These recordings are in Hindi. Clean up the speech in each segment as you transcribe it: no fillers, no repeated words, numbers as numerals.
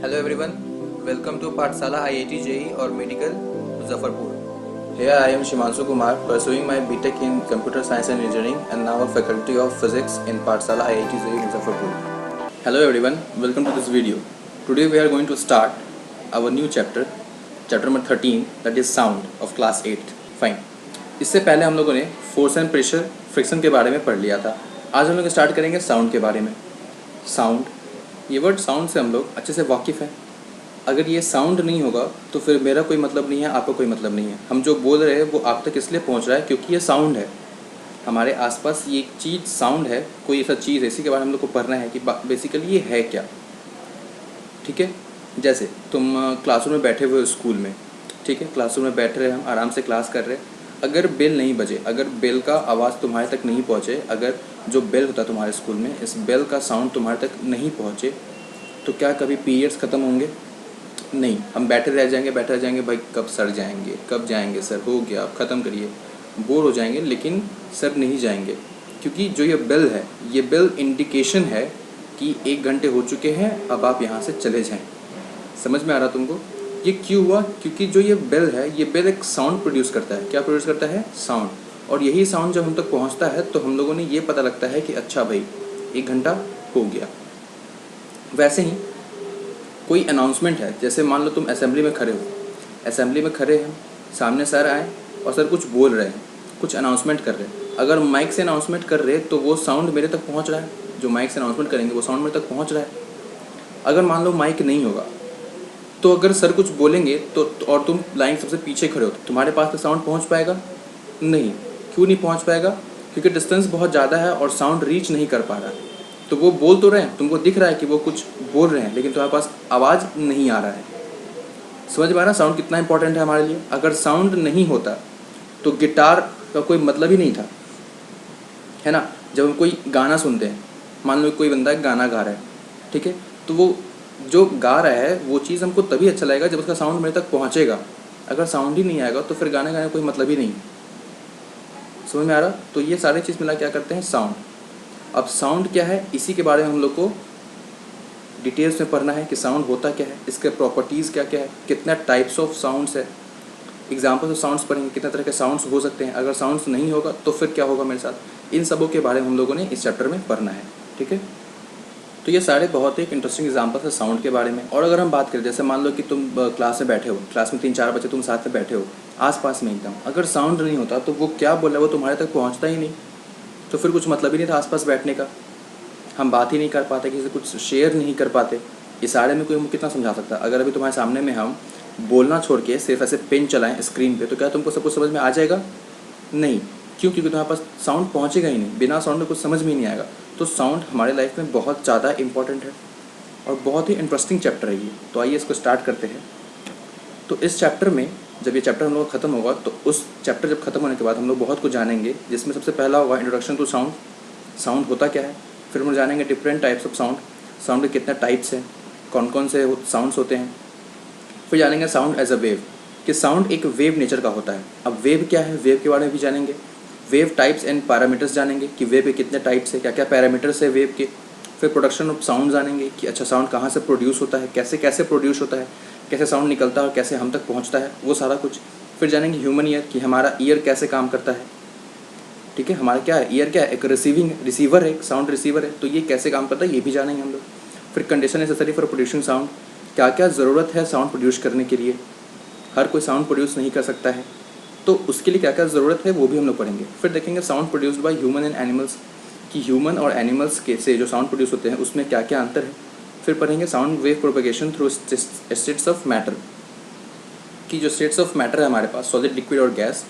Hello everyone, welcome to Pathsala IIT JEE or Medical Muzaffarpur. Here I am Shimanshu Kumar pursuing my BTech in Computer Science and Engineering and now a Faculty of Physics in Pathsala IIT JEE Muzaffarpur. Hello everyone, welcome to this video. Today we are going to start our new chapter number 13 that is sound of class 8. Fine. इससे पहले हम लोगों ने फोर्स एंड प्रेशर फ्रिक्शन के बारे में पढ़ लिया था. आज हम लोग स्टार्ट करेंगे साउंड के बारे में. साउंड, ये वर्ड साउंड से हम लोग अच्छे से वाकिफ़ हैं. अगर ये साउंड नहीं होगा तो फिर मेरा कोई मतलब नहीं है, आपका कोई मतलब नहीं है. हम जो बोल रहे हैं वो आप तक इसलिए पहुंच रहा है क्योंकि ये साउंड है. हमारे आसपास ये चीज़ साउंड है, कोई ऐसा चीज़ है, इसी के बारे में हम लोग को पढ़ना है कि बेसिकली ये है क्या. ठीक है. जैसे तुम क्लासरूम में बैठे हुए हो स्कूल में, ठीक है, क्लासरूम में बैठ रहे हैं, हम आराम से क्लास कर रहे हैं. अगर बेल नहीं बजे, अगर बेल का आवाज़ तुम्हारे तक नहीं पहुँचे, अगर जो बेल होता है तुम्हारे स्कूल में, इस बेल का साउंड तुम्हारे तक नहीं पहुँचे, तो क्या कभी पीरियड्स ख़त्म होंगे? नहीं. हम बैठे रह जाएंगे भाई कब सर जाएंगे, कब जाएंगे सर, हो गया अब ख़त्म करिए, बोर हो जाएंगे, लेकिन सर नहीं जाएंगे. क्योंकि जो ये बेल है, ये बेल इंडिकेशन है कि 1 घंटे हो चुके हैं, अब आप यहाँ से चले जाएँ. समझ में आ रहा तुमको? ये क्यों हुआ? क्योंकि जो ये बेल है, ये बेल एक साउंड प्रोड्यूस करता है. क्या प्रोड्यूस करता है? साउंड. और यही साउंड जब हम तक पहुंचता है तो हम लोगों ने ये पता लगता है कि अच्छा भाई 1 घंटा हो गया. वैसे ही कोई अनाउंसमेंट है, जैसे मान लो तुम असेंबली में खड़े हो, असेंबली में खड़े हैं, सामने सर आए और सर कुछ बोल रहे हैं, कुछ अनाउंसमेंट कर रहे हैं. अगर माइक से अनाउंसमेंट कर रहे हैं तो वो साउंड मेरे तक पहुँच रहा है. जो माइक से अनाउंसमेंट करेंगे वो साउंड मेरे तक पहुँच रहा है. अगर मान लो माइक नहीं होगा तो अगर सर कुछ बोलेंगे तो और तुम लाइन सबसे पीछे खड़े हो, तो तुम्हारे पास तो साउंड पहुंच पाएगा? नहीं. क्यों नहीं पहुंच पाएगा? क्योंकि डिस्टेंस बहुत ज़्यादा है और साउंड रीच नहीं कर पा रहा है. तो वो बोल तो रहे हैं, तुमको दिख रहा है कि वो कुछ बोल रहे हैं, लेकिन तुम्हारे पास आवाज़ नहीं आ रहा है. समझ में आ रहा है साउंड कितना इंपॉर्टेंट है हमारे लिए? अगर साउंड नहीं होता तो गिटार का कोई मतलब ही नहीं था, है ना. जब हम कोई गाना सुनते हैं, मान लो कोई बंदा गाना गा रहा है, ठीक है, तो वो जो गा रहा है वो चीज़ हमको तभी अच्छा लगेगा जब उसका साउंड मेरे तक पहुंचेगा. अगर साउंड ही नहीं आएगा तो फिर गाने गाने का कोई मतलब ही नहीं. समझ में आ रहा? तो ये सारी चीज़ मिला क्या करते हैं? साउंड. अब साउंड क्या है, इसी के बारे में हम लोग को डिटेल्स में पढ़ना है कि साउंड होता क्या है, इसके प्रॉपर्टीज़ क्या क्या है, कितना टाइप्स ऑफ साउंड्स है, एग्जाम्पल्स ऑफ साउंड्स पढ़ेंगे, कितना तरह के साउंड्स हो सकते हैं. अगर साउंड्स नहीं होगा तो फिर क्या होगा मेरे साथ, इन सबों के बारे में हम लोगों ने इस चैप्टर में पढ़ना है. ठीक है. तो ये सारे बहुत ही इंटरेस्टिंग एग्जाम्पल्स है साउंड के बारे में. और अगर हम बात करें, जैसे मान लो कि तुम क्लास में बैठे हो, क्लास में 3-4 बच्चे तुम साथ में बैठे हो, आसपास में एकदम, अगर साउंड नहीं होता तो वो क्या बोल रहा है वो तुम्हारे तक पहुंचता ही नहीं, तो फिर कुछ मतलब ही नहीं था आसपास बैठने का. हम बात ही नहीं कर पाते, किसी से कुछ शेयर नहीं कर पाते. इशारे में कोई हम कितना समझा सकता है? अगर अभी तुम्हारे सामने में हम बोलना छोड़ के सिर्फ ऐसे पेन चलाएँ स्क्रीन पर, तो क्या तुमको सब कुछ समझ में आ जाएगा? नहीं. क्यों? क्योंकि तुम्हारे पास साउंड पहुँचेगा ही नहीं. बिना साउंड में कुछ समझ में ही नहीं आएगा. तो साउंड हमारे लाइफ में बहुत ज़्यादा इंपॉर्टेंट है और बहुत ही इंटरेस्टिंग चैप्टर है ये. तो आइए इसको स्टार्ट करते हैं. तो इस चैप्टर में जब ये चैप्टर हम लोग ख़त्म होगा तो उस चैप्टर जब ख़त्म होने के बाद हम लोग बहुत कुछ जानेंगे, जिसमें सबसे पहला होगा इंट्रोडक्शन टू साउंड. साउंड होता क्या है. फिर हम जानेंगे different types of sound, sound के कितने टाइप्स हैं, कौन कौन से साउंड्स होते हैं. फिर जानेंगे साउंड एज अ वेव, कि साउंड एक वेव नेचर का होता है. अब वेव क्या है, वेव के बारे में भी जानेंगे. वेव टाइप्स एंड पैरामीटर्स जानेंगे कि वेव के कितने टाइप्स है, क्या क्या पैरामीटर्स है वेव के. फिर प्रोडक्शन ऑफ साउंड जानेंगे कि अच्छा साउंड कहाँ से प्रोड्यूस होता है, कैसे कैसे प्रोड्यूस होता है, कैसे साउंड निकलता है और कैसे हम तक पहुँचता है, वो सारा कुछ. फिर जानेंगे ह्यूमन ईयर, कि हमारा ईयर कैसे काम करता है. ठीक है, हमारा क्या है, ईयर क्या है, एक रिसीवर है, एक साउंड रिसीवर है, तो ये कैसे काम करता है ये भी जानेंगे हम लोग. फिर condition necessary for producing sound, क्या क्या ज़रूरत है साउंड प्रोड्यूस करने के लिए. हर कोई साउंड प्रोड्यूस नहीं कर सकता है, तो उसके लिए क्या क्या ज़रूरत है वो भी हम लोग पढ़ेंगे. फिर देखेंगे sound produced by human and animals, कि ह्यूमन और एनिमल्स के से जो साउंड प्रोड्यूस होते हैं उसमें क्या क्या अंतर है. फिर पढ़ेंगे sound wave propagation through states of matter, कि जो स्टेट्स ऑफ मैटर है हमारे पास, सॉलिड, लिक्विड और गैस,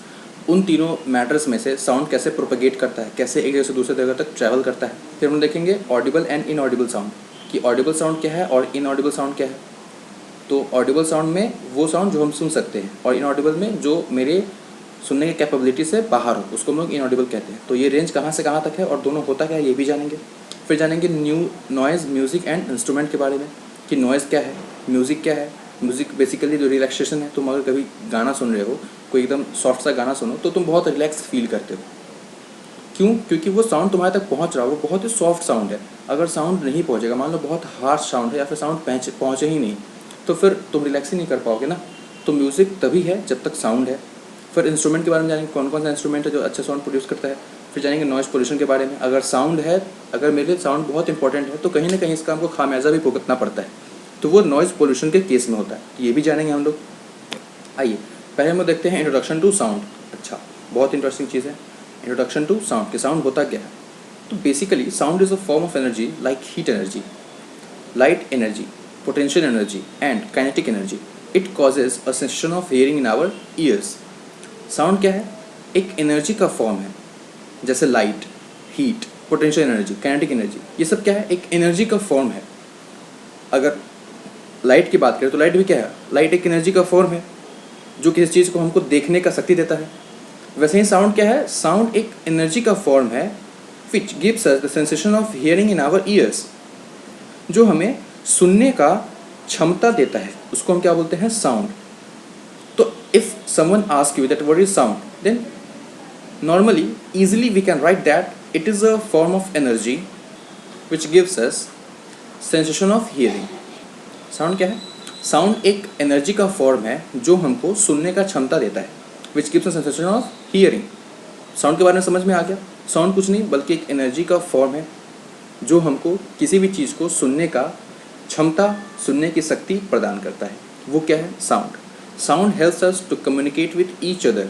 उन तीनों मैटर्स में से साउंड कैसे प्रोपगेट करता है, कैसे एक जगह से दूसरे जगह तक ट्रैवल करता है. फिर हम देखेंगे ऑडिबल एंड इनऑडिबल साउंड, कि ऑडिबल साउंड क्या है और इनऑडिबल साउंड क्या है. तो ऑडिबल साउंड में वो साउंड जो हम सुन सकते हैं, और इनऑडिबल में जो मेरे सुनने की कैपेबिलिटी से बाहर हो, उसको हम लोग इनऑडिबल कहते हैं. तो ये रेंज कहाँ से कहाँ तक है और दोनों होता क्या है ये भी जानेंगे. फिर जानेंगे नॉइज़, म्यूज़िक एंड इंस्ट्रूमेंट के बारे में, कि नॉइज़ क्या है, म्यूज़िक क्या है. म्यूज़िक बेसिकली जो रिलैक्सेशन है. तुम अगर कभी गाना सुन रहे हो, कोई एकदम सॉफ्ट सा गाना सुनो तो तुम बहुत रिलैक्स फील करते हो. क्यों? क्योंकि वो साउंड तुम्हारे तक पहुंच रहा है, वो बहुत ही सॉफ्ट साउंड है। अगर साउंड नहीं पहुंचेगा, मान लो बहुत हार्श साउंड है या फिर साउंड पहुंचे ही नहीं, तो फिर तुम रिलैक्स ही नहीं कर पाओगे ना। तो म्यूज़िक तभी है जब तक साउंड है। फिर इंस्ट्रूमेंट के बारे में जानेंगे, कौन कौन सा इंस्ट्रूमेंट है जो अच्छा साउंड प्रोड्यूस करता है। फिर जानेंगे नॉइज़ पोल्यूशन के बारे में। अगर साउंड है, अगर मेरे लिए साउंड बहुत इंपॉर्टेंट है, तो कहीं ना कहीं इसका हमको खामियाजा भी भुगतना पड़ता है, तो वो नॉइज़ पोल्यूशन के केस में होता है। ये भी जानेंगे हम लोग। आइए पहले हम लोग देखते हैं इंट्रोडक्शन टू साउंड। अच्छा, बहुत इंटरेस्टिंग चीज़ है इंट्रोडक्शन टू साउंड, कि साउंड होता क्या है। तो basically sound is a form of energy like heat energy, light energy, potential energy and kinetic energy. It causes a sensation of hearing in our ears. Sound क्या है? एक एनर्जी का फॉर्म है, जैसे light, heat, potential energy, kinetic energy, ये सब क्या है? एक एनर्जी का फॉर्म है। अगर लाइट की बात करें तो लाइट भी क्या है? लाइट एक एनर्जी का फॉर्म है जो किसी चीज़ को हमको देखने का शक्ति देता है। वैसे ही साउंड क्या है? साउंड एक एनर्जी का फॉर्म है which gives us the sensation of hearing in our ears, जो हमें सुनने का क्षमता देता है, उसको हम क्या बोलते हैं? साउंड। तो if someone ask you that what is sound, then normally easily we can write that it is a form of energy which gives us sensation of hearing. Sound क्या है? साउंड एक एनर्जी का फॉर्म है जो हमको सुनने का क्षमता देता है, which gives a sensation of hearing. Sound के बारे में समझ में आ गया? साउंड कुछ नहीं बल्कि एक एनर्जी का फॉर्म है जो हमको किसी भी चीज़ को सुनने का क्षमता, सुनने की शक्ति प्रदान करता है। वो क्या है? Sound. Sound helps us to communicate with each other.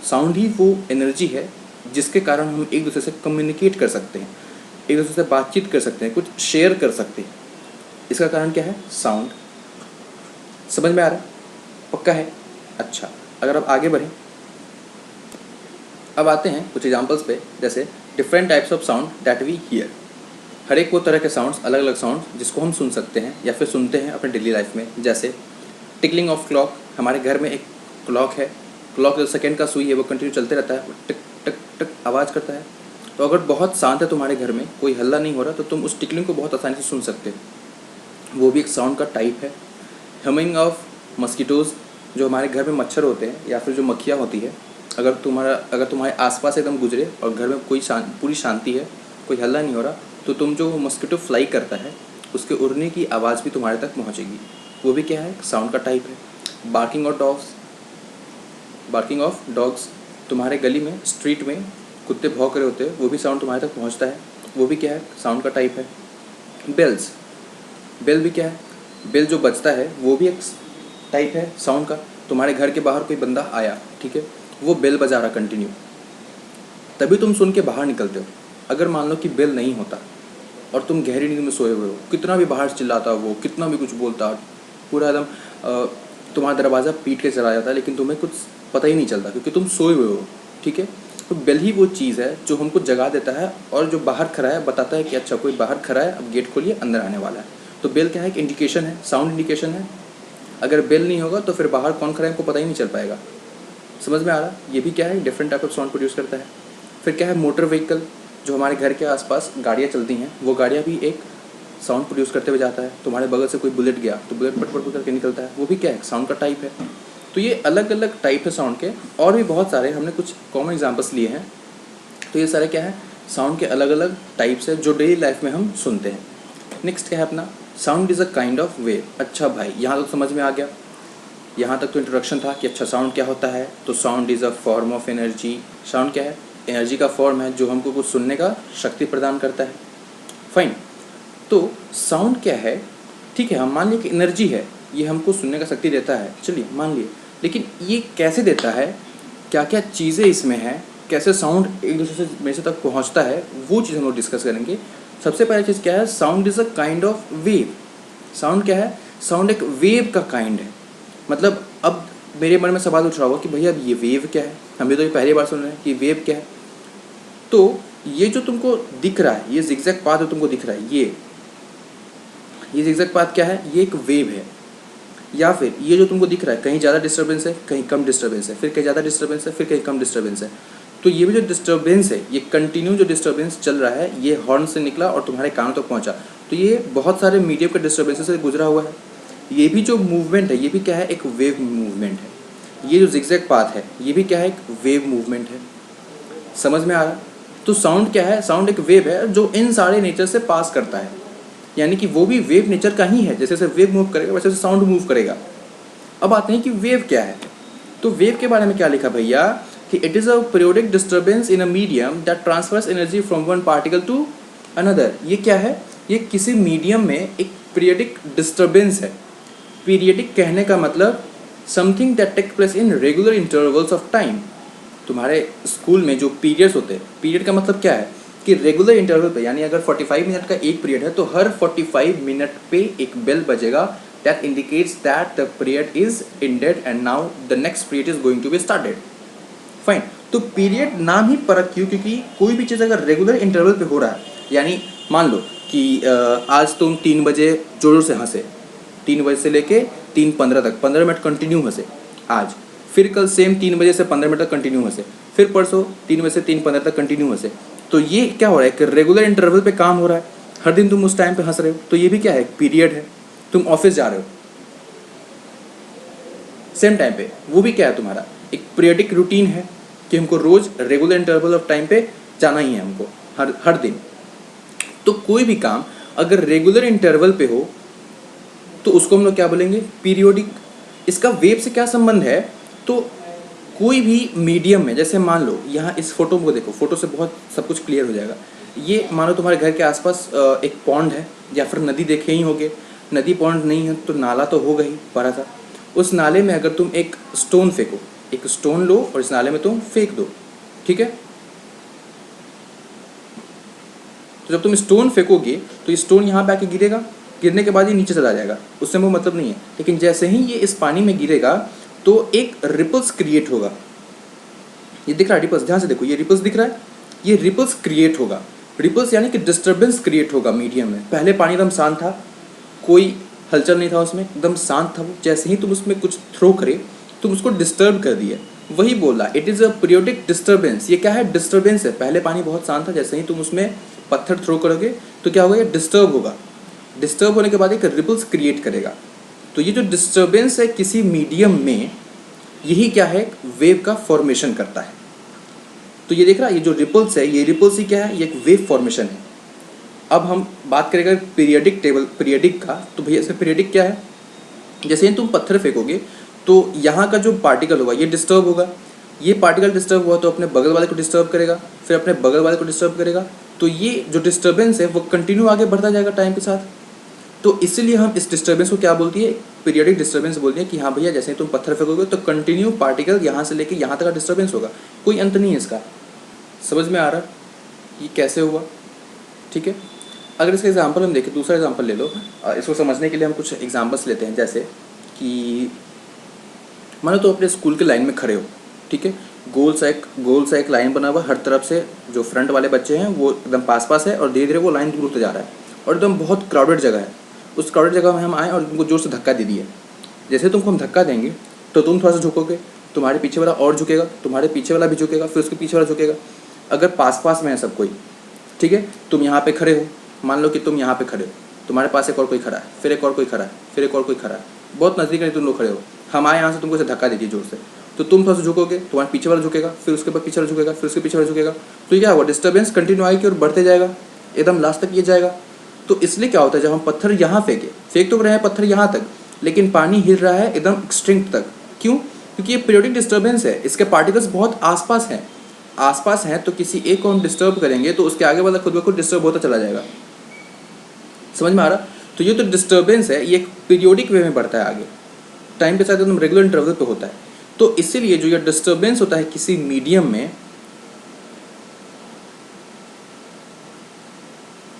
Sound ही वो एनर्जी है जिसके कारण हम एक दूसरे से कम्युनिकेट कर सकते हैं, एक दूसरे से बातचीत कर सकते हैं, कुछ शेयर कर सकते हैं। इसका कारण क्या है? साउंड। समझ में आ रहा है? पक्का है? अच्छा, अगर आप आगे बढ़ें, अब आते हैं कुछ एग्जाम्पल्स पे, जैसे different types of sound that we hear. हर एक वो तरह के साउंड्स, अलग अलग साउंड जिसको हम सुन सकते हैं या फिर सुनते हैं अपने डेली लाइफ में। जैसे टिकलिंग ऑफ क्लॉक, हमारे घर में एक क्लॉक है। क्लॉक जो सेकंड का सुई है वो कंटिन्यू चलते रहता है, टिक टक टक आवाज़ करता है। तो अगर बहुत शांत है तुम्हारे घर में, कोई हल्ला नहीं हो रहा, तो तुम उस टिकलिंग को बहुत आसानी से सुन सकते हो। वो भी एक साउंड का टाइप है। हमिंग ऑफ मस्कीटोज़, जो हमारे घर में मच्छर होते हैं या फिर जो मक्खियाँ होती है, अगर तुम्हारे आसपास एकदम गुजरे और घर में कोई पूरी शांति है, कोई हल्ला नहीं हो रहा, तो तुम जो मस्कीटो फ्लाई करता है उसके उड़ने की आवाज़ भी तुम्हारे तक पहुंचेगी। वो भी क्या है? साउंड का टाइप है। बार्किंग ऑफ डॉग्स, तुम्हारे गली में, स्ट्रीट में कुत्ते भौंक रहे होते हैं, वो भी साउंड तुम्हारे तक पहुंचता है। वो भी क्या है? साउंड का टाइप है। बेल्स, बेल भी क्या है? बेल जो बजता है वो भी एक टाइप है साउंड का। तुम्हारे घर के बाहर कोई बंदा आया, ठीक है, वो बेल बजा रहा कंटिन्यू, तभी तुम सुन के बाहर निकलते हो। अगर मान लो कि बेल नहीं होता और तुम गहरी नींद में सोए हुए हो, कितना भी बाहर चिल्लाता वो, कितना भी कुछ बोलता, पूरा एकदम तुम्हारा दरवाज़ा पीट के चला जाता है, लेकिन तुम्हें कुछ पता ही नहीं चलता क्योंकि तुम सोए हुए हो, ठीक है। तो बेल ही वो चीज़ है जो हमको जगा देता है और जो बाहर खड़ा है बताता है कि अच्छा कोई बाहर खड़ा है, अब गेट खोलिए, अंदर आने वाला है। तो बेल क्या है? एक इंडिकेशन है, साउंड इंडिकेशन है। अगर बेल नहीं होगा तो फिर बाहर कौन खड़ा है हमको पता ही नहीं चल पाएगा। समझ में आ रहा? ये भी क्या है? Different type of sound produce करता है। फिर क्या है? मोटर व्हीकल, जो हमारे घर के आसपास गाड़ियाँ चलती हैं, वो गाड़ियाँ भी एक साउंड प्रोड्यूस करते हुए जाता है। तुम्हारे बगल से कोई बुलेट गया तो बुलेट पट पट करके निकलता है, वो भी क्या है? साउंड का टाइप है। तो ये अलग अलग टाइप है साउंड के, और भी बहुत सारे, हमने कुछ कॉमन एग्जाम्पल्स लिए हैं। तो ये सारे क्या है? साउंड के अलग अलग टाइप्स है जो डेली लाइफ में हम सुनते हैं। नेक्स्ट क्या है अपना? Sound is a kind of wave. अच्छा भाई, यहाँ तक समझ में आ गया। यहाँ तक तो इंट्रोडक्शन था कि अच्छा साउंड क्या होता है। तो sound is a form of energy. Sound क्या है? एनर्जी का फॉर्म है जो हमको कुछ सुनने का शक्ति प्रदान करता है। फाइन। तो साउंड क्या है? ठीक है, हम मान लिए कि एनर्जी है, ये हमको सुनने का शक्ति देता है, चलिए मान लिए, लेकिन ये कैसे देता है, क्या क्या चीज़ें इसमें हैं, कैसे साउंड एक दूसरे से मेरे से तक पहुँचता है, वो चीज़ हम लोग डिस्कस करेंगे। सबसे पहली चीज़ क्या है? Sound is a kind of wave. Sound क्या है? साउंड एक वेव का काइंड है। मतलब अब मेरे मन में सवाल उठ रहा होगा कि भैया अब ये वेव क्या है? हम तो ये पहली बार सुन रहे हैं कि वेव क्या है। तो ये जो तुमको दिख रहा है, ये जिगजैग पाथ जो तुमको दिख रहा है, ये जिगजैग पाथ क्या है? ये एक वेव है। या फिर ये जो तुमको दिख रहा है, कहीं ज़्यादा डिस्टर्बेंस है, कहीं कम डिस्टर्बेंस है, फिर कहीं ज़्यादा डिस्टर्बेंस है, फिर कहीं कम डिस्टर्बेंस है। तो ये भी जो डिस्टर्बेंस है, ये कंटिन्यू जो डिस्टर्बेंस चल रहा है, ये हॉर्न से निकला और तुम्हारे कान तक पहुंचा। तो ये बहुत सारे मीडियम के डिस्टर्बेंस से गुजरा हुआ है। ये भी जो मूवमेंट है, ये भी क्या है? एक वेव मूवमेंट है। ये जो जिगजैग पाथ है, ये भी क्या है? एक वेव मूवमेंट है। समझ में आ रहा? तो साउंड क्या है, साउंड एक वेव है जो इन सारे नेचर से पास करता है, यानी कि वो भी वेव नेचर का ही है, जैसे जैसे वेव मूव करेगा वैसे वैसे साउंड मूव करेगा। अब आते हैं कि वेव क्या है। तो वेव के बारे में क्या लिखा भैया कि it is a periodic disturbance in a medium that transfers energy from one particle to another. ये क्या है, ये किसी मीडियम में एक पीरियोडिक डिस्टर्बेंस है। पीरियडिक कहने का मतलब something that take place in regular intervals of time. तुम्हारे स्कूल में जो पीरियड्स होते हैं, पीरियड का मतलब क्या है कि रेगुलर इंटरवल पे, यानी अगर 45 मिनट का एक पीरियड है तो हर 45 मिनट पे एक बेल बजेगा that indicates that the period is ended and now the next period is going to be started. Fine. तो पीरियड नाम ही परख क्यों, क्योंकि कोई भी चीज़ अगर रेगुलर इंटरवल पे हो रहा है, यानी मान लो कि आज तुम 3 बजे जोर से हंसे, 3 बजे से लेके 3:15 तक 15 मिनट कंटिन्यू हंसे आज, फिर कल सेम 3 बजे से 15 मिनट तक कंटिन्यू हंसे, फिर परसों 3 बजे से 3:15 तक कंटिन्यू हंसे। तो ये क्या हो रहा है कि रेगुलर इंटरवल पे काम हो रहा है, हर दिन तुम उस टाइम पे हंस रहे हो, तो ये भी क्या है, पीरियड है। तुम ऑफिस जा रहे हो सेम टाइम पे, वो भी क्या है, तुम्हारा एक पीरियडिक रूटीन है कि हमको रोज रेगुलर इंटरवल ऑफ टाइम पे जाना ही है हमको, हर हर दिन। तो कोई भी काम अगर रेगुलर इंटरवल पे हो तो उसको हम लोग क्या बोलेंगे, पीरियोडिक। इसका वेव से क्या संबंध है, तो कोई भी मीडियम में, जैसे मान लो यहाँ इस फोटो को देखो, फोटो से बहुत सब कुछ क्लियर हो जाएगा। ये मानो तुम्हारे घर के आसपास एक पॉन्ड है या फिर नदी देखे ही होगे, नदी पॉन्ड नहीं है तो नाला तो होगा ही बड़ा सा। उस नाले में अगर तुम एक स्टोन फेंको, एक स्टोन लो और इस नाले में तुम फेंक दो, ठीक है। तो जब तुम स्टोन फेंकोगे तो ये स्टोन यहाँ पे आके गिरेगा, गिरने के बाद ये नीचे चला जाएगा, उससे वो मतलब नहीं है। लेकिन जैसे ही ये इस पानी में गिरेगा तो एक रिपल्स क्रिएट होगा। ये दिख रहा है रिपल्स, ध्यान से देखो, ये रिपल्स दिख रहा है, ये रिपल्स क्रिएट होगा। रिपल्स यानी कि डिस्टर्बेंस क्रिएट होगा मीडियम में। पहले पानी एकदम शांत था, कोई हलचल नहीं था उसमें, एकदम शांत था वो। जैसे ही तुम उसमें कुछ थ्रो करे तुम उसको डिस्टर्ब कर दिए, वही बोला it is a periodic disturbance. ये क्या है, डिस्टर्बेंस है। पहले पानी बहुत शांत था, जैसे ही तुम उसमें पत्थर थ्रो करोगे तो क्या होगा, ये डिस्टर्ब होगा। डिस्टर्ब होने के बाद एक रिपल्स क्रिएट करेगा। तो ये जो डिस्टर्बेंस है किसी मीडियम में, यही क्या है, वेव का फॉर्मेशन करता है। तो ये देख रहा है, ये जो रिपल्स है, ये रिपल्स ही क्या है, ये एक वेव फॉर्मेशन है। अब हम बात करेंगे पीरियडिक टेबल, पीरियडिक का, तो भैया इसका पीरियडिक क्या है, जैसे ही तुम पत्थर फेंकोगे तो यहाँ का जो पार्टिकल होगा ये डिस्टर्ब होगा, ये पार्टिकल डिस्टर्ब हुआ तो अपने बगल वाले को डिस्टर्ब करेगा, फिर अपने बगल वाले को डिस्टर्ब करेगा। तो ये जो डिस्टर्बेंस है वो कंटिन्यू आगे बढ़ता जाएगा टाइम के साथ। तो इसीलिए हम इस डिस्टर्बेंस को क्या बोलती है, पीरियडिक डिस्टर्बेंस बोलते हैं कि हाँ भैया जैसे ही तुम पत्थर फेंकोगे तो कंटिन्यू पार्टिकल यहाँ से लेके यहाँ तक का डिस्टर्बेंस होगा, कोई अंत नहीं है इसका। समझ में आ रहा ये कैसे हुआ, ठीक है। अगर इसका एग्जांपल हम देखें, दूसरा एग्जांपल ले लो, इसको समझने के लिए हम कुछ एग्जांपल्स लेते हैं। जैसे कि मानो तो अपने स्कूल के लाइन में खड़े हो, ठीक है, गोल सा एक लाइन बना हुआ, हर तरफ से जो फ्रंट वाले बच्चे हैं वो एकदम पास है और धीरे धीरे वो लाइन दूर होते जा रहा है और एकदम बहुत क्राउडेड जगह है। उस क्राउडेड जगह में हम आए और तुमको जोर से धक्का दे दिए। जैसे तुमको हम धक्का देंगे तो तुम थोड़ा सा झुकोगे, तुम्हारे पीछे वाला और झुकेगा, तुम्हारे पीछे वाला भी झुकेगा, फिर उसके पीछे वाला झुकेगा। अगर पास में है सब कोई, ठीक है, तुम यहाँ पे खड़े हो, मान लो कि तुम यहाँ पे खड़े हो, तुम्हारे पास एक और कोई खड़ा है, फिर एक और कोई खड़ा है, फिर एक और कोई खड़ा है, बहुत नज़दीक नहीं तुम लोग खड़े हो। हम आए यहाँ से तुमको ऐसे धक्का दे दिए जोर से, तो तुम थोड़ा सा झुकोगे, तुम्हारे पीछे वाला झुकेगा, फिर उसके बाद पीछे वाला झुकेगा, फिर उसके पीछे वाला झुकेगा। तो ये क्या होगा, डिस्टर्बेंस कंटिन्यू आएगी और बढ़ते जाएगा, एकदम लास्ट तक ये जाएगा। तो इसलिए क्या होता है, जब हम पत्थर यहाँ फेंक तो रहे हैं पत्थर यहाँ तक, लेकिन पानी हिल रहा है एकदम एक्सट्रीम तक। क्यों, क्योंकि ये पीरियोडिक डिस्टर्बेंस है, इसके पार्टिकल्स बहुत आसपास हैं। तो किसी एक को हम डिस्टर्ब करेंगे तो उसके आगे वाला खुद ब खुद डिस्टर्ब होता चला जाएगा। समझ में आ रहा। तो ये तो डिस्टर्बेंस है, ये एक पीरियोडिक वे में बढ़ता है आगे, टाइम के साथ एकदम रेगुलर इंटरवल पे होता है। तो इसीलिए जो ये डिस्टर्बेंस होता है किसी मीडियम में,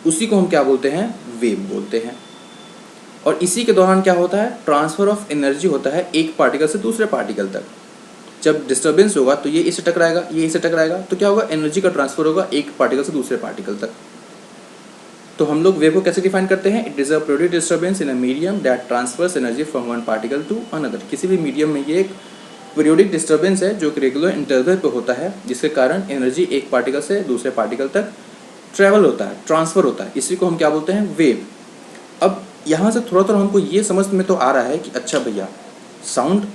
उसी को हम क्या बोलते हैं, वेव बोलते हैं। और इसी के दौरान क्या होता है, ट्रांसफर ऑफ एनर्जी होता है एक पार्टिकल से दूसरे पार्टिकल तक। जब डिस्टर्बेंस होगा तो ये इससे टकराएगा, ये इससे टकराएगा, तो क्या होगा, एनर्जी का ट्रांसफर होगा एक पार्टिकल से दूसरे पार्टिकल तक। तो हम लोग वेव को कैसे डिफाइन करते हैं, it is a periodic disturbance in a medium that transfers energy from one particle to another. किसी भी मीडियम में ये एक पीरियोडिक डिस्टर्बेंस है जो कि रेगुलर इंटरवल पे होता है, जिसके कारण एनर्जी एक पार्टिकल से दूसरे पार्टिकल तक ट्रैवल होता है, ट्रांसफ़र होता है। इसी को हम क्या बोलते हैं, वेव। अब यहाँ से थोड़ा हमको ये समझ में तो आ रहा है कि अच्छा भैया साउंड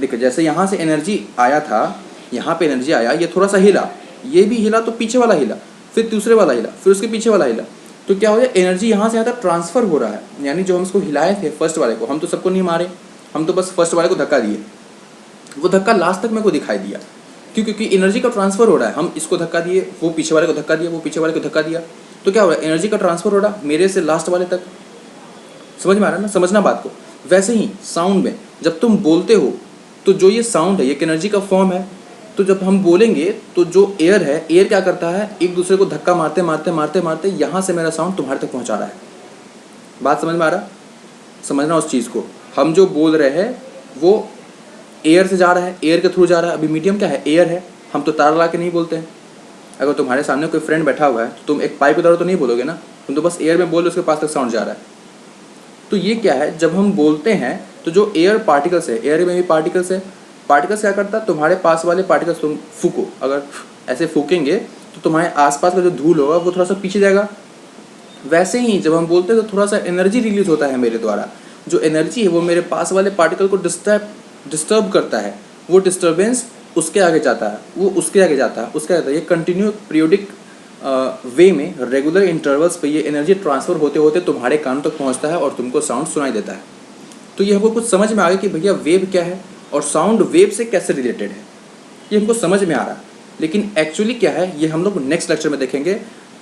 देखो, जैसे यहाँ से एनर्जी आया था, यहाँ पे एनर्जी आया, ये थोड़ा सा हिला, ये भी हिला तो पीछे वाला हिला, फिर दूसरे वाला हिला, फिर उसके पीछे वाला हिला, तो क्या हो गया, एनर्जी यहाँ से यहाँ तक ट्रांसफर हो रहा है। यानी जो हम इसको हिलाए थे फर्स्ट वाले को, हम तो सबको नहीं मारे, हम तो बस फर्स्ट वाले को धक्का दिए, वो धक्का लास्ट तक मेरे को दिखाई दिया। क्यों? क्योंकि एनर्जी का ट्रांसफर हो रहा है। हम इसको धक्का दिए, वो पीछे वाले को धक्का दिया, वो पीछे वाले को धक्का दिया, तो क्या हो रहा है, एनर्जी का ट्रांसफर हो रहा मेरे से लास्ट वाले तक। समझ में आ रहा है ना? समझना बात को। वैसे ही साउंड में जब तुम बोलते हो तो जो ये साउंड है ये एक एनर्जी का फॉर्म है। तो जब हम बोलेंगे तो जो एयर है, एयर क्या करता है, एक दूसरे को धक्का मारते मारते मारते मारते यहाँ से मेरा साउंड तुम्हारे तक पहुँचा रहा है। बात समझ में आ रहा? समझना उस चीज़ को। हम जो बोल रहे हैं वो एयर से जा रहा है, एयर के थ्रू जा रहा है। अभी मीडियम क्या है, एयर है। हम तो तार ला के नहीं बोलते हैं। अगर तुम्हारे सामने कोई फ्रेंड बैठा हुआ है तो तुम एक पाइप उधर तो नहीं बोलोगे ना, तुम तो बस एयर में बोल, उसके पास तक साउंड जा रहा है। तो ये क्या है, जब हम बोलते हैं तो जो एयर पार्टिकल्स है, एयर में भी पार्टिकल्स है, पार्टिकल्स क्या करता है, तुम्हारे पास वाले पार्टिकल्स तुम फूको, अगर ऐसे फूकेंगे तो तुम्हारे आसपास का जो धूल होगा वो थोड़ा सा पीछे जाएगा। वैसे ही जब हम बोलते हैं तो थोड़ा सा एनर्जी रिलीज होता है मेरे द्वारा। जो एनर्जी है वो मेरे पास वाले पार्टिकल को डिस्टर्ब करता है। वो डिस्टर्बेंस उसके आगे जाता है, वो उसके आगे जाता है, उसके आगे। ये कंटिन्यू पीरियोडिक वे में रेगुलर इंटरवल्स पे ये एनर्जी ट्रांसफ़र होते होते तुम्हारे कान तक पहुंचता है और तुमको साउंड सुनाई देता है। तो ये हमको कुछ समझ में आ गया कि भैया वेव क्या है और साउंड वेव से कैसे रिलेटेड है, ये हमको समझ में आ रहा है। लेकिन एक्चुअली क्या है ये हम लोग नेक्स्ट लेक्चर में देखेंगे।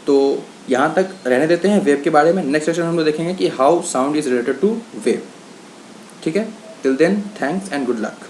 तो यहाँ तक रहने देते हैं वेव के बारे में। नेक्स्ट लेक्चर में हम लोग देखेंगे कि how sound is related to wave. ठीक है, till then thanks and good luck.